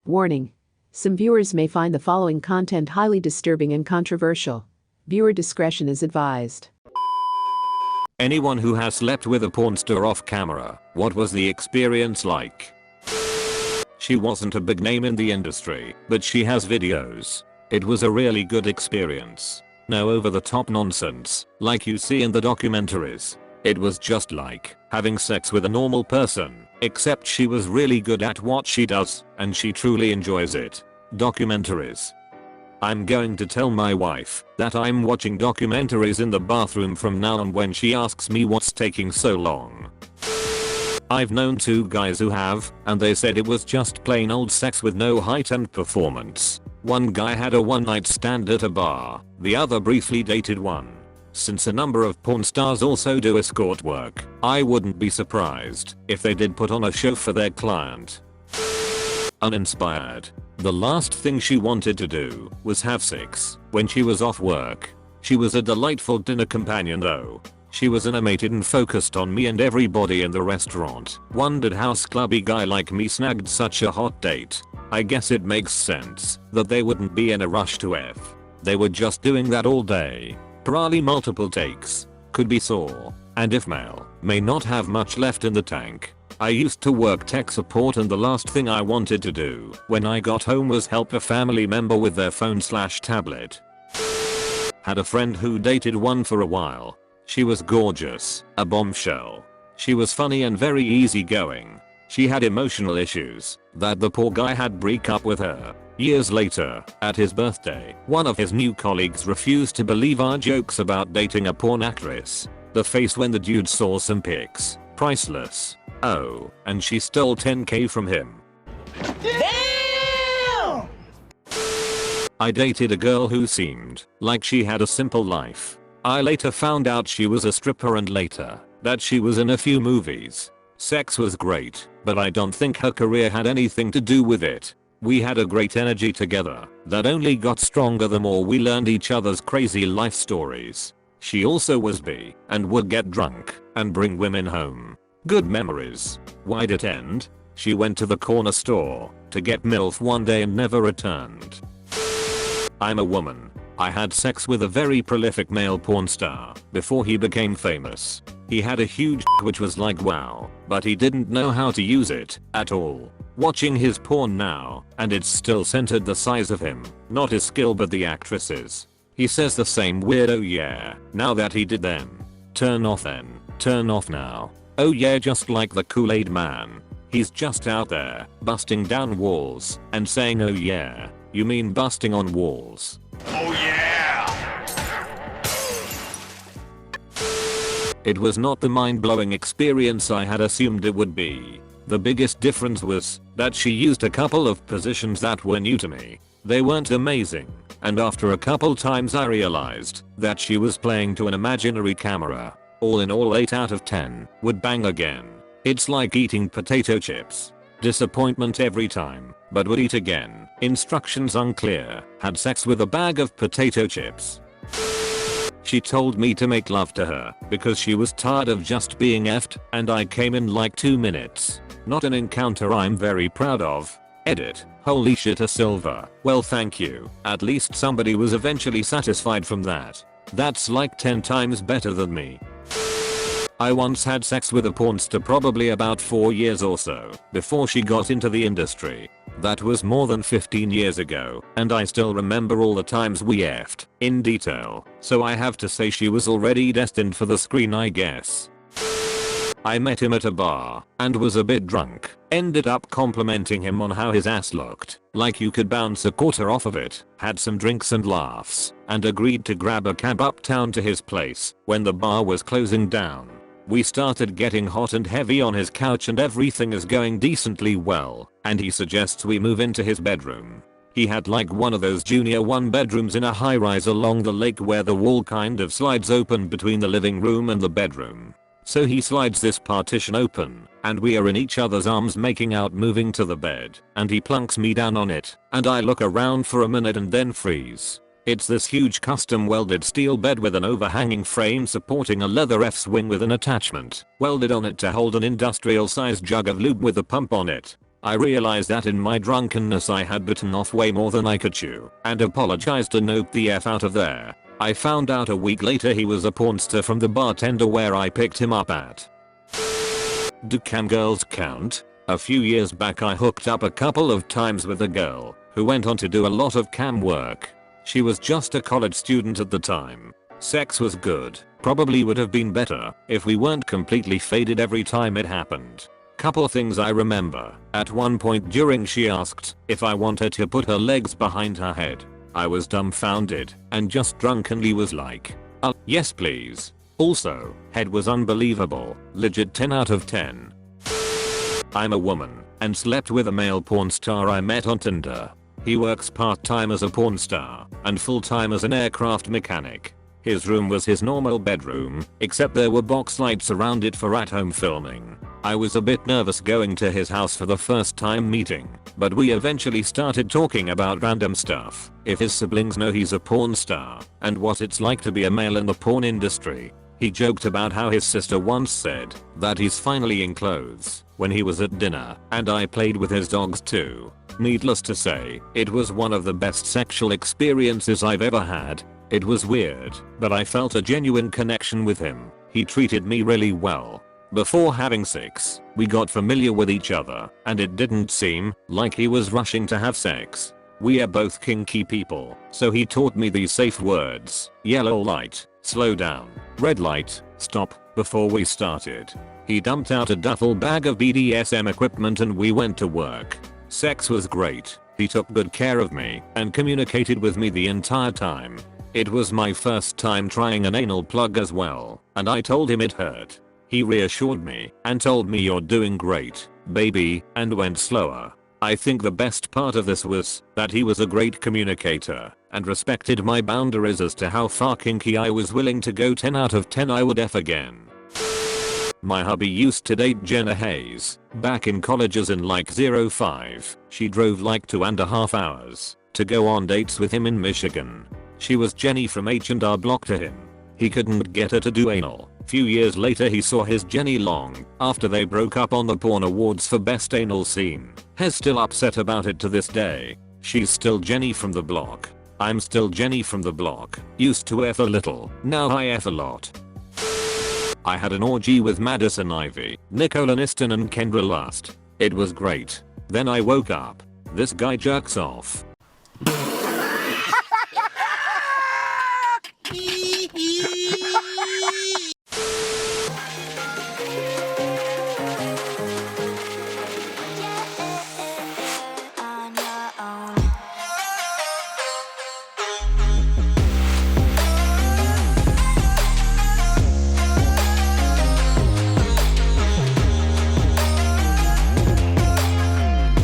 Warning. Some viewers may find the following content highly disturbing and controversial. Viewer discretion is advised. Anyone who has slept with a pornstar off camera, what was the experience like? She wasn't a big name in the industry, but she has videos. It was a really good experience. No over-the-top nonsense, like you see in the documentaries. It was just like having sex with a normal person, except she was really good at what she does, and she truly enjoys it. Documentaries. I'm going to tell my wife that I'm watching documentaries in the bathroom from now on when she asks me what's taking so long. I've known two guys who have, and they said it was just plain old sex with no height and performance. One guy had a one-night stand at a bar, the other briefly dated one. Since a number of porn stars also do escort work, I wouldn't be surprised if they did put on a show for their client. Uninspired. The last thing she wanted to do was have sex when she was off work. She was a delightful dinner companion though. She was animated and focused on me, and everybody in the restaurant wondered how a sclubby guy like me snagged such a hot date. I guess it makes sense that they wouldn't be in a rush to F. They were just doing that all day. Probably multiple takes. Could be sore. And if male, may not have much left in the tank. I used to work tech support, and the last thing I wanted to do when I got home was help a family member with their phone/tablet. Had a friend who dated one for a while. She was gorgeous, a bombshell. She was funny and very easygoing. She had emotional issues that the poor guy had break up with her. Years later, at his birthday, one of his new colleagues refused to believe our jokes about dating a porn actress. The face when the dude saw some pics. Priceless. Oh, and she stole 10k from him. Damn! I dated a girl who seemed like she had a simple life. I later found out she was a stripper, and later that she was in a few movies. Sex was great, but I don't think her career had anything to do with it. We had a great energy together that only got stronger the more we learned each other's crazy life stories. She also was bi and would get drunk and bring women home. Good memories. Why'd it end? She went to the corner store to get MILF one day and never returned. I'm a woman. I had sex with a very prolific male porn star before he became famous. He had a huge which was like wow, but he didn't know how to use it at all. Watching his porn now, and it's still centered the size of him, not his skill but the actresses. He says the same weird oh yeah, now that he did then. Turn off then, turn off now. Oh yeah, just like the Kool-Aid man. He's just out there, busting down walls, and saying oh yeah, you mean busting on walls. Oh yeah! It was not the mind-blowing experience I had assumed it would be. The biggest difference was that she used a couple of positions that were new to me. They weren't amazing, and after a couple times I realized that she was playing to an imaginary camera. All in all, 8 out of 10 would bang again. It's like eating potato chips. Disappointment every time, but would eat again. Instructions unclear. Had sex with a bag of potato chips. She told me to make love to her because she was tired of just being effed, and I came in like 2 minutes. Not an encounter I'm very proud of. Edit. Holy shit, a silver. Well, thank you. At least somebody was eventually satisfied from that. That's like 10 times better than me. I once had sex with a pornstar probably about 4 years or so before she got into the industry. That was more than 15 years ago, and I still remember all the times we effed in detail, so I have to say she was already destined for the screen, I guess. I met him at a bar and was a bit drunk. Ended up complimenting him on how his ass looked, like you could bounce a quarter off of it. Had some drinks and laughs, and agreed to grab a cab uptown to his place when the bar was closing down. We started getting hot and heavy on his couch, and everything is going decently well, and he suggests we move into his bedroom. He had like one of those junior 1-bedrooms in a high-rise along the lake where the wall kind of slides open between the living room and the bedroom. So he slides this partition open, and we are in each other's arms making out, moving to the bed, and he plunks me down on it, and I look around for a minute and then freeze. It's this huge custom welded steel bed with an overhanging frame supporting a leather F-swing with an attachment welded on it to hold an industrial sized jug of lube with a pump on it. I realized that in my drunkenness I had bitten off way more than I could chew and apologized to note the F out of there. I found out a week later he was a pornstar from the bartender where I picked him up at. Do cam girls count? A few years back I hooked up a couple of times with a girl who went on to do a lot of cam work. She was just a college student at the time. Sex was good, probably would have been better if we weren't completely faded every time it happened. Couple things I remember. At one point during she asked if I wanted to put her legs behind her head. I was dumbfounded and just drunkenly was like, yes please. Also, head was unbelievable, legit 10 out of 10. I'm a woman and slept with a male porn star I met on Tinder. He works part-time as a porn star and full-time as an aircraft mechanic. His room was his normal bedroom, except there were box lights around it for at-home filming. I was a bit nervous going to his house for the first time meeting, but we eventually started talking about random stuff. If his siblings know he's a porn star, and what it's like to be a male in the porn industry. He joked about how his sister once said that he's finally in clothes when he was at dinner, and I played with his dogs too. Needless to say, it was one of the best sexual experiences I've ever had. It was weird, but I felt a genuine connection with him. He treated me really well. Before having sex, we got familiar with each other, and it didn't seem like he was rushing to have sex. We are both kinky people, so he taught me these safe words: yellow light, slow down, red light, stop, before we started. He dumped out a duffel bag of BDSM equipment and we went to work. Sex was great. He took good care of me and communicated with me the entire time. It was my first time trying an anal plug as well, and I told him it hurt. He reassured me and told me you're doing great, baby, and went slower. I think the best part of this was that he was a great communicator and respected my boundaries as to how far kinky I was willing to go. 10 out of 10 I would F again. My hubby used to date Jenna Hayes back in college as in like 05. She drove like 2.5 hours to go on dates with him in Michigan. She was Jenny from H&R Block to him. He couldn't get her to do anal. Few years later he saw his Jenny Long after they broke up on the Porn Awards for Best Anal Scene. He's still upset about it to this day. She's still Jenny from the block. I'm still Jenny from the block. Used to F a little, now I F a lot. I had an orgy with Madison Ivy, Nicola Niston and Kendra Lust. It was great. Then I woke up. This guy jerks off